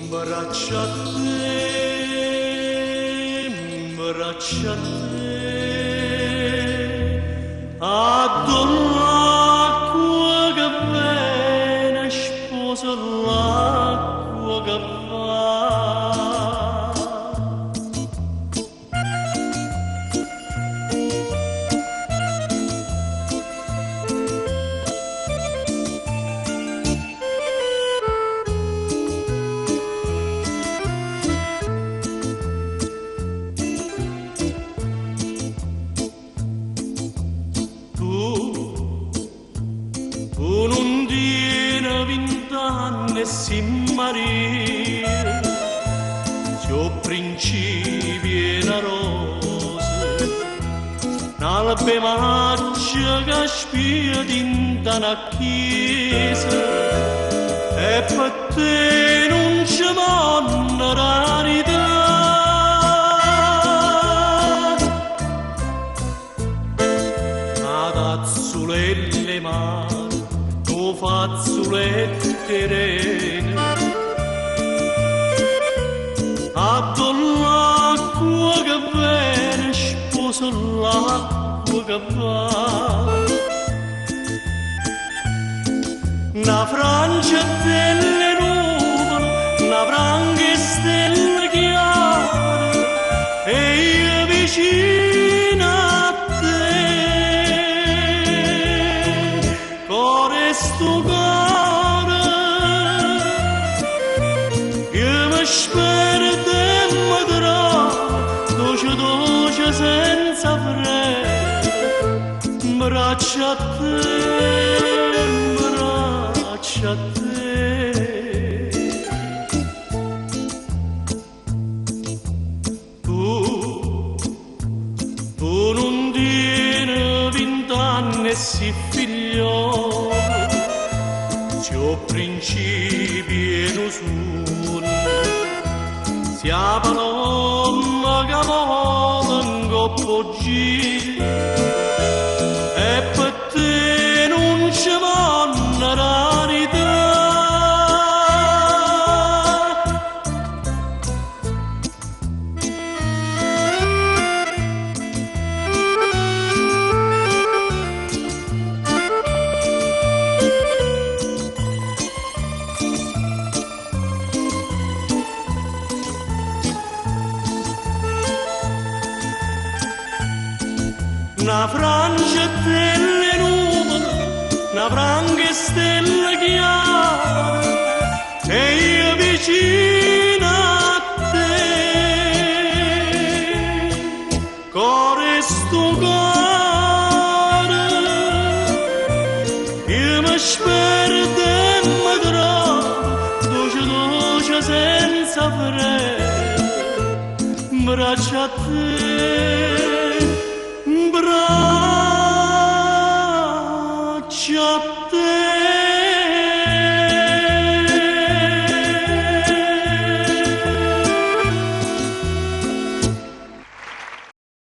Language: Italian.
Braccia a te, braccia a te, addono l'acqua che viene, sposa l'acqua che va. Tu non tieni 20 anni e si marina, c'ho principi e una rosa, un'albe macchia che spia dinta una chiesa, e per te non c'è manna rarità. Fazzoletti mani, tu fazzoletti rene, addono l'acqua che viene, sposa l'acqua che va. Una Francia delle nuvole, una franca stella chiara, e io vicino a te. Sto cuore, io mi spero e mi trovo, dolce dolce senza freno, braccia a te, braccia a te. Tu non tieni 20 anni e si figlio, c'ho principi e non sono, sia paloma che vola in coppo gira, e per te non c'è manna rarità. Una Francia delle nuvole, una franca stella chiara, e io vicino a te. Cuore sto cuore, io mi spero e mi trovo, dolce dolce senza freno, braccia a te. Braccia a te.